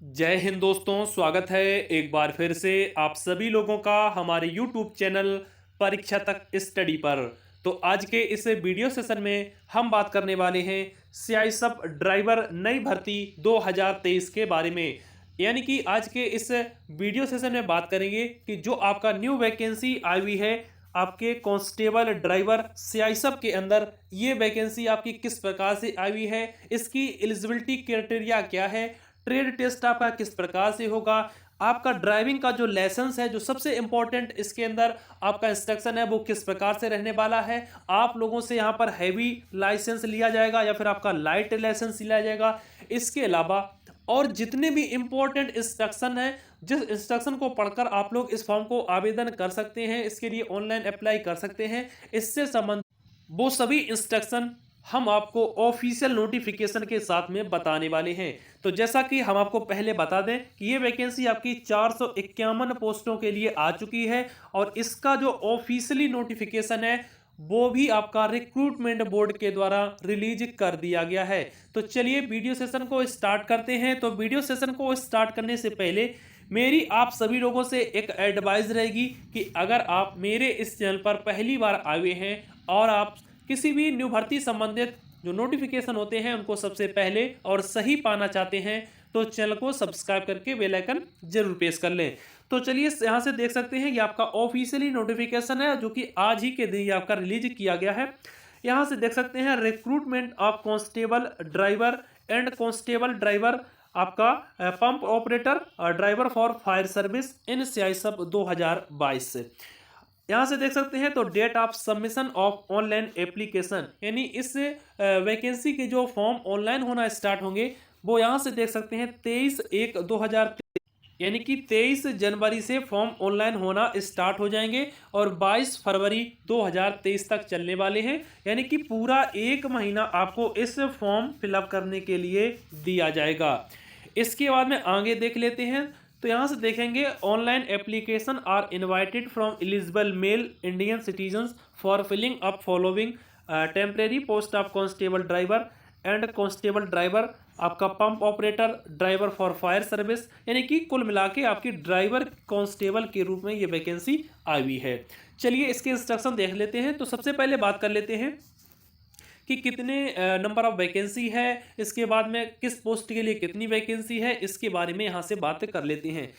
जय हिंद दोस्तों, स्वागत है एक बार फिर से आप सभी लोगों का हमारे YouTube चैनल परीक्षा तक स्टडी पर। तो आज के इस वीडियो सेशन में हम बात करने वाले हैं सीआईएसएफ ड्राइवर नई भर्ती 2023 के बारे में। यानी कि आज के इस वीडियो सेशन में बात करेंगे कि जो आपका न्यू वैकेंसी आई हुई है आपके कांस्टेबल ड्राइवर सीआईएसएफ के अंदर, ये वैकेंसी आपकी किस प्रकार से आई हुई है, इसकी एलिजिबिलिटी क्राइटेरिया क्या है, ट्रेड टेस्ट आपका किस प्रकार से होगा, आपका ड्राइविंग का जो लाइसेंस है जो सबसे इंपॉर्टेंट इसके अंदर आपका इंस्ट्रक्शन है वो किस प्रकार से रहने वाला है, आप लोगों से यहाँ पर हैवी लाइसेंस लिया जाएगा या फिर आपका लाइट लाइसेंस लिया जाएगा। इसके अलावा और जितने भी इंपॉर्टेंट इंस्ट्रक्शन है, जिस इंस्ट्रक्शन को पढ़कर आप लोग इस फॉर्म को आवेदन कर सकते हैं, इसके लिए ऑनलाइन अप्लाई कर सकते हैं, इससे संबंधित वो सभी इंस्ट्रक्शन हम आपको ऑफिशियल नोटिफिकेशन के साथ में बताने वाले हैं। तो जैसा कि हम आपको पहले बता दें कि ये वैकेंसी आपकी 451 पोस्टों के लिए आ चुकी है और इसका जो ऑफिशियली नोटिफिकेशन है वो भी आपका रिक्रूटमेंट बोर्ड के द्वारा रिलीज कर दिया गया है। तो चलिए वीडियो सेशन को स्टार्ट करते हैं। तो वीडियो सेशन को स्टार्ट करने से पहले मेरी आप सभी लोगों से एक एडवाइस रहेगी कि अगर आप मेरे इस चैनल पर पहली बार आए हुए हैं और आप किसी भी न्यू भर्ती संबंधित जो नोटिफिकेशन होते हैं उनको सबसे पहले और सही पाना चाहते हैं तो चैनल को सब्सक्राइब करके बेल आइकन जरूर प्रेस कर लें। तो चलिए यहाँ से देख सकते हैं ये आपका ऑफिशियली नोटिफिकेशन है जो कि आज ही के दिन ये आपका रिलीज किया गया है। यहाँ से देख सकते हैं recruitment of constable driver and constable driver, आपका पंप ऑपरेटर और driver for fire service in CISF 2022 से। यहाँ से देख सकते हैं तो date of submission of online application, यानी इस वैकेंसी के जो फॉर्म ऑनलाइन होना स्टार्ट होंगे वो यहाँ से देख सकते हैं 23/1/2023, यानी कि 23 जनवरी से फॉर्म ऑनलाइन होना स्टार्ट हो जाएंगे और 22 फरवरी 2023 तक चलने वाले हैं। यानी कि पूरा एक महीना आपको इस फॉर्म फिलअप करने के लिए दिया जाएगा। इसके बाद में आगे देख लेते हैं। तो यहाँ से देखेंगे online application are invited from eligible male Indian citizens for filling up following temporary post of constable driver and constable driver, आपका pump operator, driver for fire service, यानी कि कुल मिला के आपकी ड्राइवर कांस्टेबल के रूप में ये वैकेंसी आई हुई है। चलिए इसके इंस्ट्रक्शन देख लेते हैं। तो सबसे पहले बात कर लेते हैं कि कितने नंबर ऑफ वैकेंसी है, इसके बाद में किस पोस्ट के लिए कितनी वैकेंसी है, इसके बारे में यहाँ से बात कर लेते हैं।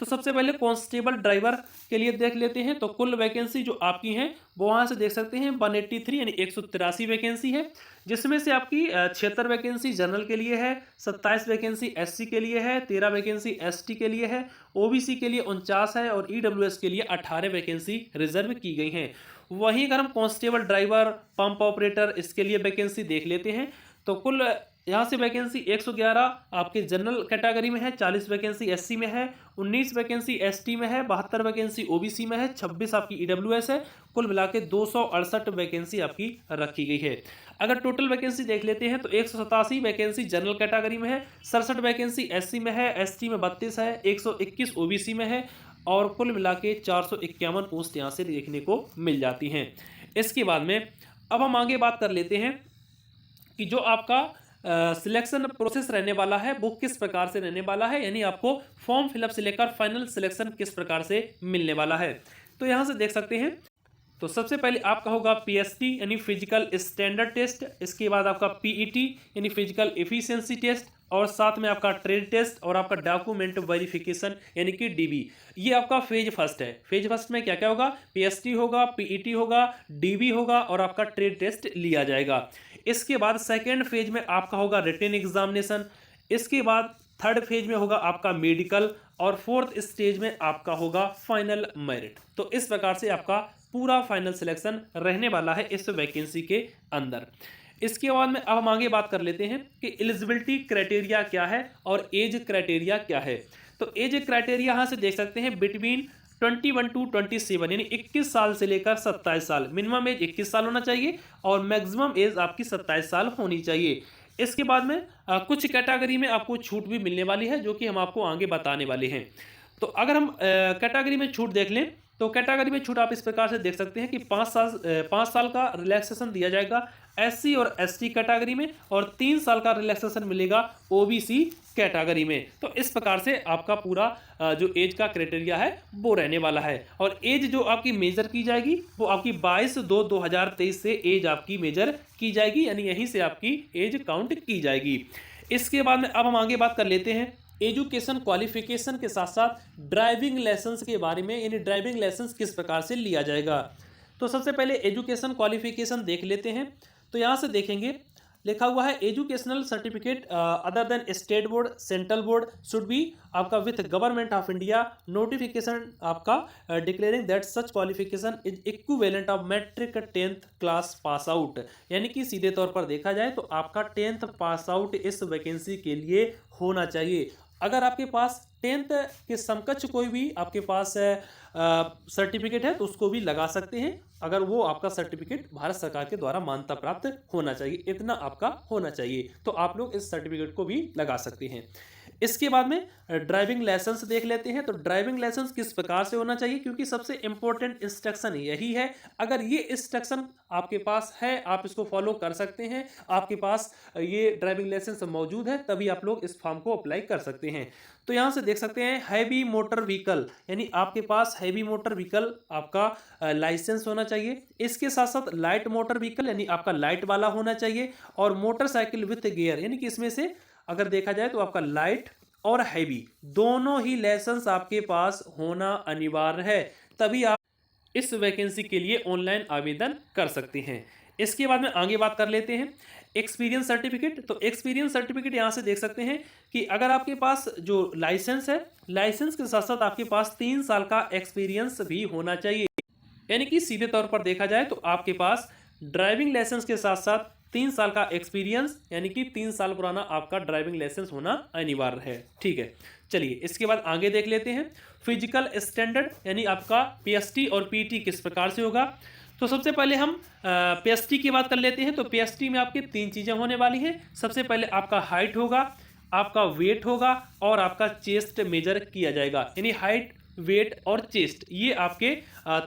तो सबसे पहले कांस्टेबल ड्राइवर के लिए देख लेते हैं। तो कुल वैकेंसी जो आपकी हैं वो वहाँ से देख सकते हैं 183 यानी 183 वैकेंसी है, जिसमें से आपकी 76 वैकेंसी जनरल के लिए है, 27 वैकेंसी एससी के लिए है, 13 वैकेंसी एसटी के लिए है, ओबीसी के लिए 49 है और ईडब्ल्यूएस के लिए 18 वैकेंसी रिजर्व की गई हैं। वहीं अगर हम कांस्टेबल ड्राइवर पंप ऑपरेटर इसके लिए वैकेंसी देख लेते हैं तो कुल यहाँ से वैकेंसी 111 आपके जनरल कैटेगरी में है, 40 वैकेंसी एससी में है, 19 वैकेंसी एसटी में है, 72 वैकेंसी ओबीसी में है, 26 आपकी ईडब्ल्यूएस है। कुल मिला के 268 वैकेंसी आपकी रखी गई है। अगर टोटल वैकेंसी देख लेते हैं तो 187 वैकेंसी जनरल कैटेगरी में है, 67 वैकेंसी एससी में है, एसटी में 32 है, 121 ओबीसी में है और कुल मिला के 451 पोस्ट यहाँ से देखने को मिल जाती हैं। इसके बाद में अब हम आगे बात कर लेते हैं कि जो आपका सिलेक्शन प्रोसेस रहने वाला है वो किस प्रकार से रहने वाला है, यानी आपको फॉर्म फिलअप से लेकर फाइनल सिलेक्शन किस प्रकार से मिलने वाला है। तो यहाँ से देख सकते हैं तो सबसे पहले आपका होगा पीएसटी यानी फिजिकल स्टैंडर्ड टेस्ट, इसके बाद आपका पीईटी यानी फिजिकल एफिशिएंसी टेस्ट और साथ में आपका ट्रेड टेस्ट और आपका डॉक्यूमेंट वेरिफिकेशन यानी कि डीबी। ये आपका फेज फर्स्ट है। फेज फर्स्ट में क्या क्या होगा, पीएसटी होगा, पीईटी होगा, डीबी होगा और आपका ट्रेड टेस्ट लिया जाएगा। इसके बाद सेकेंड फेज में आपका होगा रिटन एग्जामिनेशन, इसके बाद थर्ड फेज में होगा आपका मेडिकल और फोर्थ स्टेज में आपका होगा फाइनल मेरिट। तो इस प्रकार से आपका पूरा फाइनल सिलेक्शन रहने वाला है इस वैकेंसी के अंदर। इसके बाद में अब हम आगे बात कर लेते हैं कि एलिजिबिलिटी क्राइटेरिया क्या है और एज क्राइटेरिया क्या है। तो एज क्राइटेरिया यहाँ से देख सकते हैं बिटवीन 21 to 27 यानी 21 साल से लेकर 27 साल, मिनिमम एज 21 साल होना चाहिए और मैक्सिमम एज आपकी 27 साल होनी चाहिए। इसके बाद में कुछ कैटेगरी में आपको छूट भी मिलने वाली है जो कि हम आपको आगे बताने वाले हैं। तो अगर हम कैटेगरी में छूट देख लें तो कैटेगरी में छूट आप इस प्रकार से देख सकते हैं कि 5 साल का रिलैक्सेशन दिया जाएगा SC और ST कैटेगरी में, और 3 साल का रिलैक्सेशन मिलेगा OBC कैटेगरी में। तो इस प्रकार से आपका पूरा जो एज का क्राइटेरिया है वो रहने वाला है। और एज जो आपकी मेजर की जाएगी वो आपकी 22/2/2023 से एज आपकी मेजर की जाएगी, यानी यहीं से आपकी एज काउंट की जाएगी। इसके बाद में अब हम आगे बात कर लेते हैं एजुकेशन क्वालिफिकेशन के साथ साथ ड्राइविंग लाइसेंस के बारे में, यानी ड्राइविंग लाइसेंस किस प्रकार से लिया जाएगा। तो सबसे पहले एजुकेशन क्वालिफिकेशन देख लेते हैं। तो यहाँ से देखेंगे लिखा हुआ है educational certificate other than state board central board should be आपका with government of India notification आपका declaring that such qualification is equivalent of matric 10th class pass out. यानी कि सीधे तौर पर देखा जाए तो आपका 10th पास आउट इस वैकेंसी के लिए होना चाहिए। अगर आपके पास 10th के समकक्ष कोई भी आपके पास सर्टिफिकेट है तो उसको भी लगा सकते हैं, अगर वो आपका सर्टिफिकेट भारत सरकार के द्वारा मान्यता प्राप्त होना चाहिए, इतना आपका होना चाहिए, तो आप लोग इस सर्टिफिकेट को भी लगा सकते हैं। इसके बाद में ड्राइविंग लाइसेंस देख लेते हैं। तो ड्राइविंग लाइसेंस किस प्रकार से होना चाहिए, क्योंकि सबसे इंपॉर्टेंट इंस्ट्रक्शन यही है। अगर ये इंस्ट्रक्शन आपके पास है आप इसको फॉलो कर सकते हैं, आपके पास ये ड्राइविंग लाइसेंस मौजूद है, तभी आप लोग इस फॉर्म को अप्लाई कर सकते हैं। तो यहाँ से देख सकते हैं हैवी मोटर व्हीकल, यानी आपके पास हैवी मोटर व्हीकल आपका लाइसेंस होना चाहिए। इसके साथ साथ लाइट मोटर व्हीकल यानी आपका लाइट वाला होना चाहिए, और मोटरसाइकिल विथ गियर, यानी कि इसमें से अगर देखा जाए तो आपका लाइट और हैवी दोनों ही लाइसेंस आपके पास होना अनिवार्य है, तभी आप इस वैकेंसी के लिए ऑनलाइन आवेदन कर सकते हैं। इसके बाद में आगे बात कर लेते हैं एक्सपीरियंस सर्टिफिकेट। तो एक्सपीरियंस सर्टिफिकेट यहाँ से देख सकते हैं कि अगर आपके पास जो लाइसेंस है, लाइसेंस के साथ साथ आपके पास 3 साल का एक्सपीरियंस भी होना चाहिए। यानी कि सीधे तौर पर देखा जाए तो आपके पास ड्राइविंग लाइसेंस के साथ साथ 3 साल का एक्सपीरियंस, यानी कि 3 साल पुराना आपका ड्राइविंग लाइसेंस होना अनिवार्य है। ठीक है, चलिए इसके बाद आगे देख लेते हैं फिजिकल स्टैंडर्ड, यानी आपका PST और PT किस प्रकार से होगा। तो सबसे पहले हम PST की बात कर लेते हैं। तो PST में आपकी 3 चीज़ें होने वाली हैं। सबसे पहले आपका हाइट होगा, आपका वेट होगा, और आपका चेस्ट मेजर किया जाएगा, यानी हाइट वेट और चेस्ट, ये आपके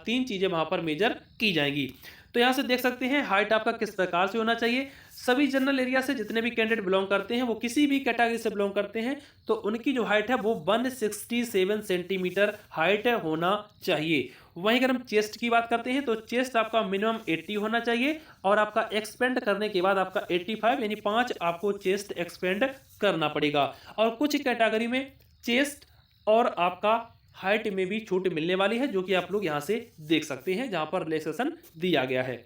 3 चीज़ें वहाँ पर मेजर की जाएंगी। तो यहाँ से देख सकते हैं हाइट आपका किस प्रकार से होना चाहिए। सभी जनरल एरिया से जितने भी कैंडिडेट बिलोंग करते हैं, वो किसी भी कैटेगरी से बिलोंग करते हैं, तो उनकी जो हाइट है वो 167 सेंटीमीटर हाइट होना चाहिए। वहीं अगर हम चेस्ट की बात करते हैं तो चेस्ट आपका मिनिमम 80 होना चाहिए, और आपका एक्सपेंड करने के बाद आपका 85 यानी 5 आपको चेस्ट एक्सपेंड करना पड़ेगा। और कुछ कैटेगरी में चेस्ट और आपका हाइट में भी छूट मिलने वाली है, जो कि आप लोग यहां से देख सकते हैं जहां पर रिलैक्सेशन दिया गया है।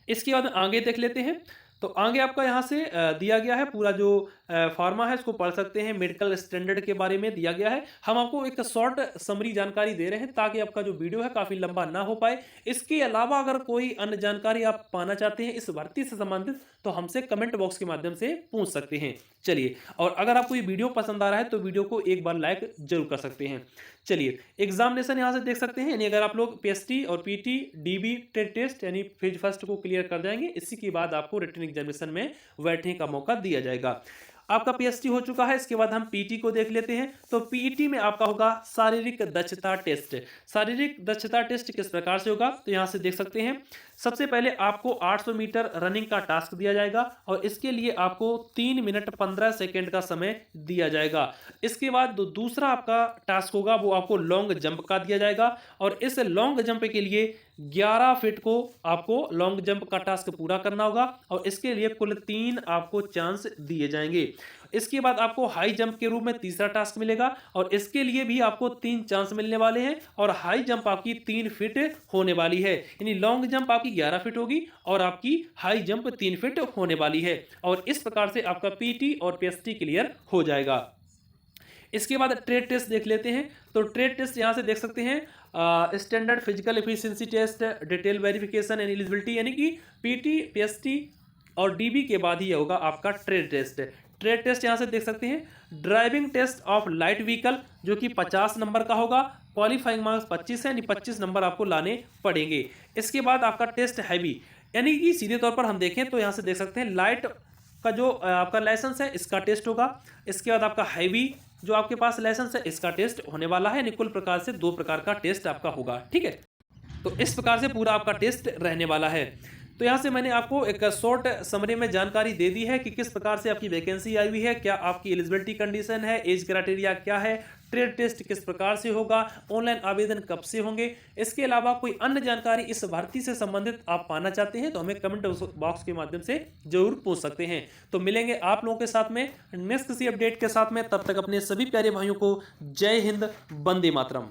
इसके बाद आगे देख लेते हैं। तो आगे आपका यहाँ से दिया गया है पूरा जो फार्मा है, इसको पढ़ सकते हैं। मेडिकल स्टैंडर्ड के बारे में दिया गया है। हम आपको एक शॉर्ट समरी जानकारी दे रहे हैं ताकि आपका जो वीडियो है काफ़ी लंबा ना हो पाए। इसके अलावा अगर कोई अन्य जानकारी आप पाना चाहते हैं इस भर्ती से संबंधित, तो हमसे कमेंट बॉक्स के माध्यम से पूछ सकते हैं। चलिए, और अगर आपको ये वीडियो पसंद आ रहा है तो वीडियो को एक बार लाइक जरूर कर सकते हैं। चलिए, एग्जामिनेशन यहाँ से देख सकते हैं, यानी अगर आप लोग PST और PT DB टेस्ट यानी फेज फर्स्ट को क्लियर कर जाएंगे, इसी के बाद आपको रिटन एग्जामिनेशन में बैठने का मौका दिया जाएगा। आपका PST हो चुका है, इसके बाद हम PT को देख लेते हैं। तो PT में आपका होगा शारीरिक दक्षता टेस्ट। शारीरिक दक्षता टेस्ट किस प्रकार से होगा, तो यहाँ से देख सकते हैं। सबसे पहले आपको 800 मीटर रनिंग का टास्क दिया जाएगा, और इसके लिए आपको 3 मिनट 15 सेकेंड का समय दिया जाएगा। इसके बाद दूसरा आपका टास्क होगा वो आपको लॉन्ग जंप का दिया जाएगा, और इस लॉन्ग जंप के लिए 11 फीट को आपको लॉन्ग जंप का टास्क पूरा करना होगा, और इसके लिए कुल 3 आपको चांस दिए जाएंगे। इसके बाद आपको हाई जंप के रूप में तीसरा टास्क मिलेगा, और इसके लिए भी आपको 3 चांस मिलने वाले हैं, और हाई जंप आपकी 3 फीट होने वाली है। यानी लॉन्ग जंप आपकी 11 फीट होगी और आपकी हाई जंप 3 फीट होने वाली है। और इस प्रकार से आपका PT और PST क्लियर हो जाएगा। इसके बाद ट्रेड टेस्ट देख लेते हैं। तो ट्रेड टेस्ट यहाँ से देख सकते हैं standard physical efficiency test, detail verification and eligibility, यानी कि PT PST और DB के बाद ही होगा आपका ट्रेड टेस्ट। ट्रेड टेस्ट यहाँ से देख सकते हैं driving test of light vehicle, जो कि 50 नंबर का होगा। क्वालिफाइंग मार्क्स 25 है, यानी 25 नंबर आपको लाने पड़ेंगे। इसके बाद आपका टेस्ट हैवी, यानी कि सीधे तौर पर हम देखें तो यहाँ से देख सकते हैं लाइट का जो आपका लाइसेंस है इसका टेस्ट होगा। इसके बाद आपका हैवी जो आपके पास लाइसेंस है इसका टेस्ट होने वाला है, यानी कुल प्रकार से 2 प्रकार का टेस्ट आपका होगा। ठीक है, तो इस प्रकार से पूरा आपका टेस्ट रहने वाला है। तो यहाँ से मैंने आपको एक शॉर्ट समरी में जानकारी दे दी है कि किस प्रकार से आपकी वैकेंसी आई हुई है, क्या आपकी एलिजिबिलिटी कंडीशन है, एज क्राइटेरिया क्या है, ट्रेड टेस्ट किस प्रकार से होगा, ऑनलाइन आवेदन कब से होंगे। इसके अलावा कोई अन्य जानकारी इस भर्ती से संबंधित आप पाना चाहते हैं तो हमें कमेंट बॉक्स के माध्यम से जरूर पूछ सकते हैं। तो मिलेंगे आप लोगों के साथ में नेक्स्ट किसी अपडेट के साथ में, तब तक अपने सभी प्यारे भाइयों को जय हिंद, वंदे मातरम।